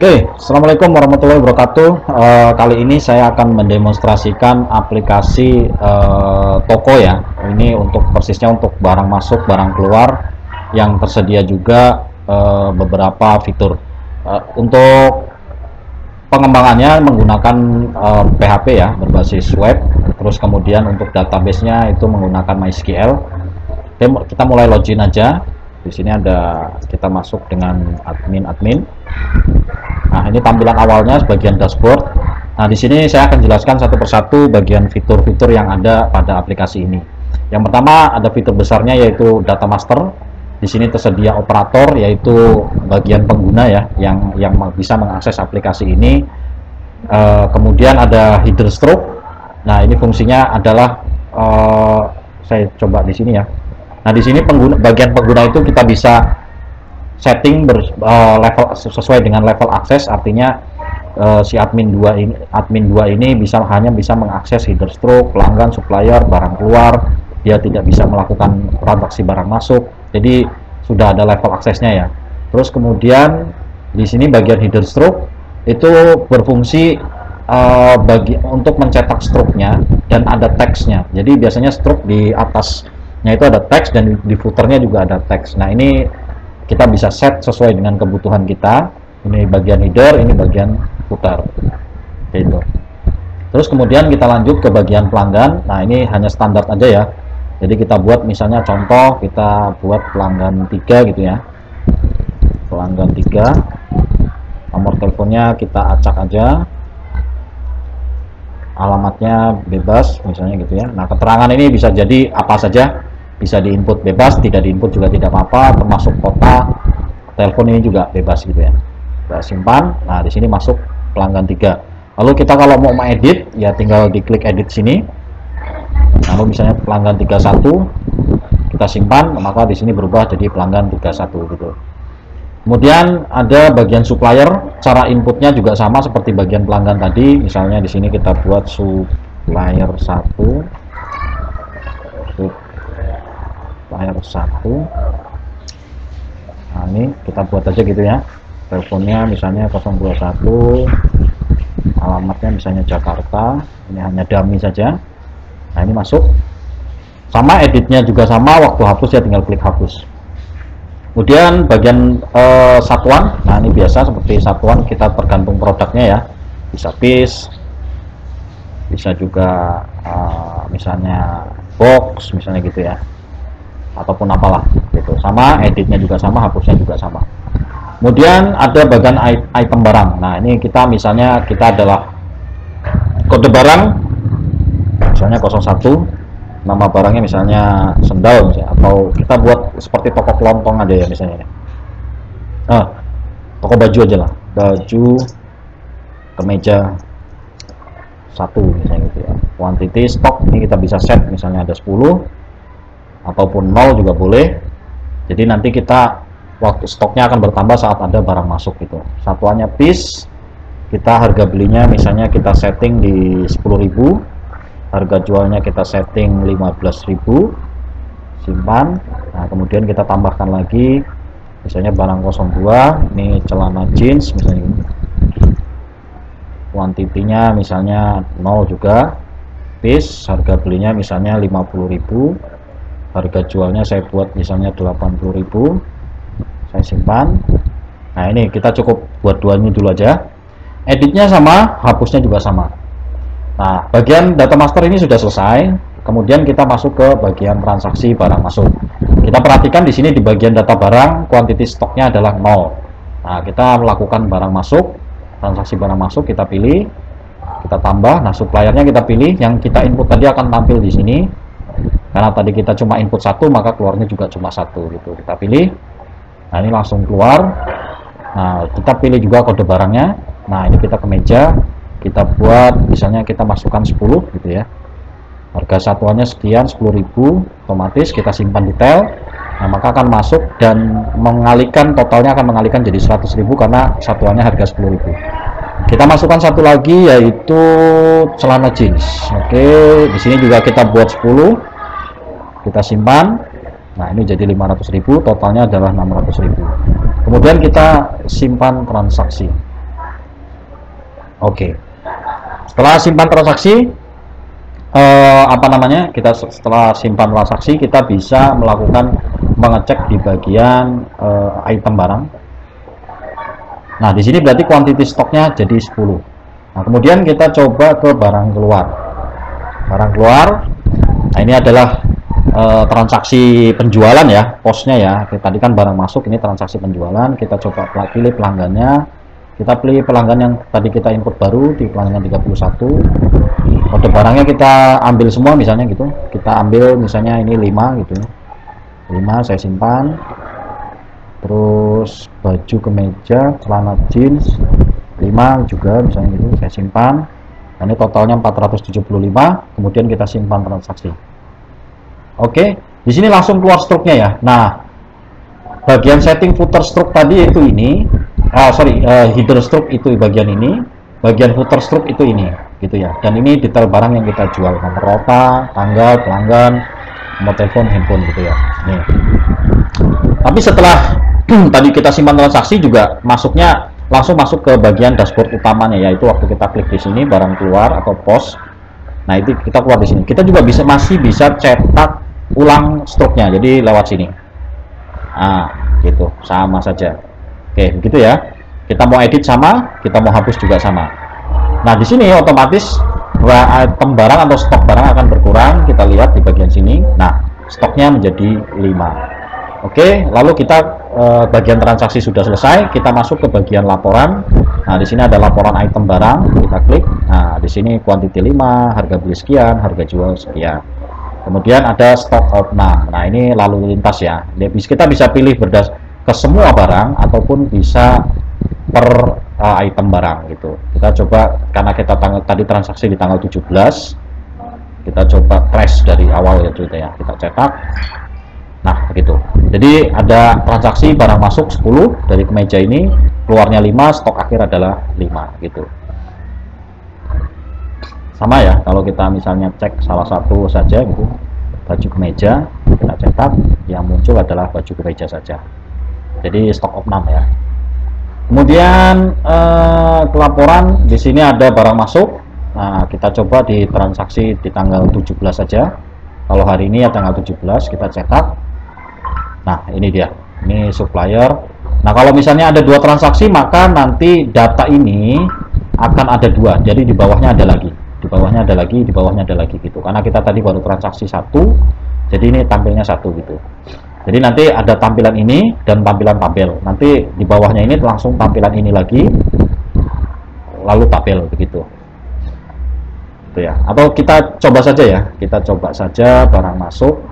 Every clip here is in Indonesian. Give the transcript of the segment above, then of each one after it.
Oke, Assalamualaikum warahmatullahi wabarakatuh. Kali ini saya akan mendemonstrasikan aplikasi toko ya. Ini untuk persisnya untuk barang masuk, barang keluar, yang tersedia juga beberapa fitur. Untuk pengembangannya menggunakan PHP ya, berbasis web. Terus kemudian untuk database-nya itu menggunakan MySQL. Kita mulai login aja. Di sini ada, kita masuk dengan admin. Nah, ini tampilan awalnya sebagian dashboard. Nah, di sini saya akan jelaskan satu persatu bagian fitur-fitur yang ada pada aplikasi ini. Yang pertama ada fitur besarnya yaitu data master. Di sini tersedia operator yaitu bagian pengguna ya yang bisa mengakses aplikasi ini. Kemudian ada header stroke. Nah, ini fungsinya adalah saya coba di sini ya. Nah, di sini bagian pengguna itu kita bisa setting level sesuai dengan level akses, artinya si admin 2 ini hanya bisa mengakses header stroke, pelanggan, supplier, barang keluar. Dia tidak bisa melakukan transaksi barang masuk. Jadi sudah ada level aksesnya ya. Terus kemudian di sini bagian header stroke itu berfungsi untuk mencetak stroke-nya dan ada teksnya. Jadi biasanya stroke di atasnya itu ada teks dan di footernya juga ada teks. Nah, ini kita bisa set sesuai dengan kebutuhan kita. Ini bagian header, ini bagian footer. Gitu. Terus kemudian kita lanjut ke bagian pelanggan. Nah, ini hanya standar aja ya. Jadi kita buat misalnya contoh, kita buat pelanggan 3 gitu ya. Pelanggan 3. Nomor teleponnya kita acak aja. Alamatnya bebas misalnya gitu ya. Nah, keterangan ini bisa jadi apa saja. Bisa diinput bebas, tidak diinput juga tidak apa-apa, termasuk kota, telepon ini juga bebas gitu ya. Kita simpan. Nah, di sini masuk pelanggan 3. Lalu kita kalau mau edit ya tinggal diklik edit sini. Lalu misalnya pelanggan 31 kita simpan, maka di sini berubah jadi pelanggan 31 gitu. Kemudian ada bagian supplier, cara inputnya juga sama seperti bagian pelanggan tadi. Misalnya di sini kita buat supplier 1. Supplier 1. Nah, ini kita buat aja gitu ya. Teleponnya misalnya 021, alamatnya misalnya Jakarta. Ini hanya dummy saja. Nah, ini masuk. Sama editnya juga sama, waktu hapus ya tinggal klik hapus. Kemudian bagian satuan. Nah, ini biasa seperti satuan, kita tergantung produknya ya. Bisa piece, bisa juga misalnya box misalnya gitu ya, ataupun apalah gitu. Sama editnya juga sama, hapusnya juga sama. Kemudian ada bagian item barang. Nah, ini kita misalnya kita adalah kode barang misalnya 01, nama barangnya misalnya sendal misalnya, atau kita buat seperti toko kelontong aja ya misalnya. Nah, toko baju aja lah, baju kemeja 1 misalnya gitu ya. Quantity stock ini kita bisa set misalnya ada 10 ataupun 0 juga boleh. Jadi nanti kita waktu stoknya akan bertambah saat ada barang masuk gitu. Satuannya piece, kita harga belinya misalnya kita setting di 10.000, harga jualnya kita setting 15.000, simpan. Nah, kemudian kita tambahkan lagi misalnya barang 02, ini celana jeans misalnya ini. Kuantitinya misalnya 0 juga. Piece, harga belinya misalnya 50.000, harga jualnya saya buat misalnya 80.000, saya simpan. Nah, ini kita cukup buat duanya dulu aja. Editnya sama, hapusnya juga sama. Nah, bagian data master ini sudah selesai. Kemudian kita masuk ke bagian transaksi barang masuk. Kita perhatikan di sini di bagian data barang, quantity stoknya adalah 0. Nah, kita melakukan barang masuk, transaksi barang masuk, kita pilih, kita tambah. Nah, suppliernya kita pilih, yang kita input tadi akan tampil di sini. Karena tadi kita cuma input 1, maka keluarnya juga cuma 1 gitu. Kita pilih. Nah, ini langsung keluar. Nah, kita pilih juga kode barangnya. Nah, ini kita ke meja, kita buat misalnya kita masukkan 10 gitu ya. Harga satuannya sekian, 10.000, otomatis kita simpan detail. Nah, maka akan masuk dan mengalihkan, totalnya akan mengalihkan jadi 100.000 karena satuannya harga 10.000. Kita masukkan satu lagi yaitu celana jeans. Oke, di sini juga kita buat 10. Kita simpan. Nah, ini jadi 500.000, totalnya adalah 600.000. Kemudian kita simpan transaksi. Oke. Setelah simpan transaksi, kita setelah simpan transaksi kita bisa melakukan mengecek di bagian item barang. Nah, di sini berarti quantity stoknya jadi 10. Nah, kemudian kita coba ke barang keluar. Barang keluar. Nah, ini adalah transaksi penjualan ya, posnya ya. Tadi kan barang masuk, ini transaksi penjualan. Kita coba pilih pelanggannya. Kita pilih pelanggan yang tadi kita input baru di pelanggan 31. Kode barangnya kita ambil semua misalnya gitu. Kita ambil misalnya ini 5 gitu. 5 saya simpan. Terus baju kemeja, celana jeans 5 juga misalnya gitu, saya simpan. Nah, ini totalnya 475, kemudian kita simpan transaksi. Oke, di sini langsung keluar struknya ya. Nah, bagian setting footer struk tadi itu ini, header struk itu bagian ini, bagian footer struk itu ini, gitu ya. Dan ini detail barang yang kita jual, nomor rota, tanggal, pelanggan, nomor telepon, handphone gitu ya. Nih. Tapi setelah tadi kita simpan transaksi juga masuknya langsung masuk ke bagian dashboard utamanya, yaitu waktu kita klik di sini barang keluar atau pos. Nah, itu kita keluar di sini. Kita juga masih bisa cetak ulang struknya. Jadi lewat sini. Nah, gitu. Sama saja. Oke, begitu ya. Kita mau edit sama, kita mau hapus juga sama. Nah, di sini otomatis item barang atau stok barang akan berkurang. Kita lihat di bagian sini. Nah, stoknya menjadi 5. Oke, lalu kita bagian transaksi sudah selesai, kita masuk ke bagian laporan. Nah, di sini ada laporan item barang, kita klik. Nah, di sini quantity 5, harga beli sekian, harga jual sekian. Kemudian ada stock of 6. Nah, ini lalu lintas ya. Kita bisa pilih ke semua barang ataupun bisa per item barang gitu. Kita coba karena kita tadi transaksi di tanggal 17. Kita coba press dari awal ya gitu ya. Kita cetak. Nah, begitu. Jadi ada transaksi barang masuk 10 dari kemeja ini, keluarnya 5, stok akhir adalah 5 gitu. Sama ya, kalau kita misalnya cek salah satu saja gitu, baju kemeja, kita cetak, yang muncul adalah baju kemeja saja. Jadi stok of 6 ya. Kemudian pelaporan di sini ada barang masuk. Nah, kita coba di transaksi di tanggal 17 saja. Kalau hari ini ya tanggal 17 kita cetak. Nah, ini dia, ini supplier. Nah, kalau misalnya ada 2 transaksi, maka nanti data ini akan ada 2. Jadi di bawahnya ada lagi, di bawahnya ada lagi, di bawahnya ada lagi gitu. Karena kita tadi baru transaksi 1, jadi ini tampilnya 1 gitu. Jadi nanti ada tampilan ini dan tampilan tabel. Nanti di bawahnya ini langsung tampilan ini lagi, lalu tabel begitu. Itu ya. Atau kita coba saja ya, kita coba saja barang masuk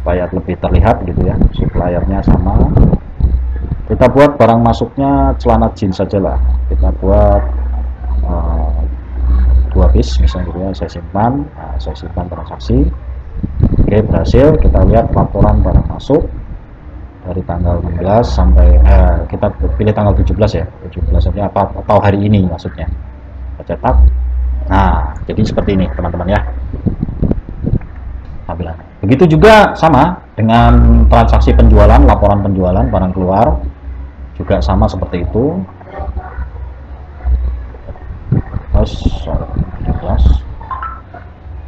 supaya lebih terlihat gitu ya, suppliernya sama. Kita buat barang masuknya celana jeans saja lah, kita buat 2 piece misalnya gitu ya, saya simpan. Nah, saya simpan transaksi. Oke, berhasil. Kita lihat laporan barang masuk dari tanggal 16 sampai kita pilih tanggal 17 ya, 17 saja atau hari ini maksudnya. Kita cetak. Nah, jadi seperti ini teman-teman ya tampilannya. Begitu juga sama dengan transaksi penjualan, laporan penjualan barang keluar juga sama seperti itu. Terus 17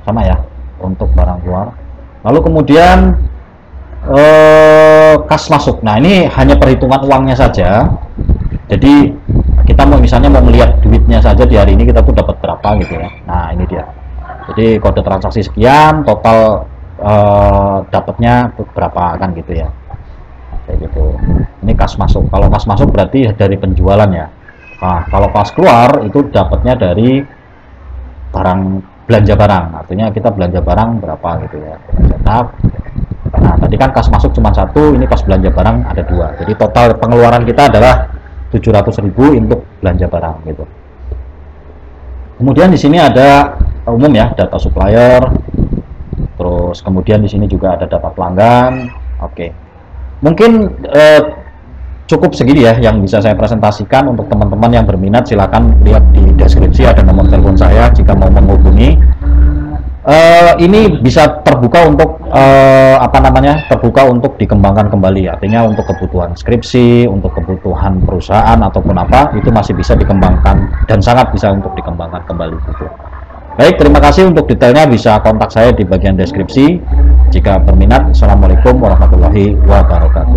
sama ya untuk barang keluar. Lalu kemudian kas masuk. Nah, ini hanya perhitungan uangnya saja. Jadi kita misalnya mau melihat duitnya saja di hari ini kita tuh dapat berapa gitu ya. Nah, ini dia. Jadi kode transaksi sekian, total dapatnya berapa kan gitu ya, kayak gitu. Ini kas masuk. Kalau kas masuk berarti dari penjualan ya. Nah, kalau kas keluar itu dapatnya dari barang, belanja barang. Artinya kita belanja barang berapa gitu ya, kita cetak. Nah, tadi kan kas masuk cuma 1, ini kas belanja barang ada 2. Jadi total pengeluaran kita adalah 700.000 untuk belanja barang gitu. Kemudian di sini ada umum ya, data supplier. Terus kemudian di sini juga ada data pelanggan. Oke. Mungkin cukup segini ya yang bisa saya presentasikan. Untuk teman-teman yang berminat silakan lihat di deskripsi, ada nomor telepon saya jika mau menghubungi. Ini bisa terbuka untuk apa namanya, terbuka untuk dikembangkan kembali, artinya untuk kebutuhan skripsi, untuk kebutuhan perusahaan ataupun apa, itu masih bisa dikembangkan dan sangat bisa untuk dikembangkan kembali gitu. Baik, terima kasih. Untuk detailnya bisa kontak saya di bagian deskripsi jika berminat. Assalamualaikum warahmatullahi wabarakatuh.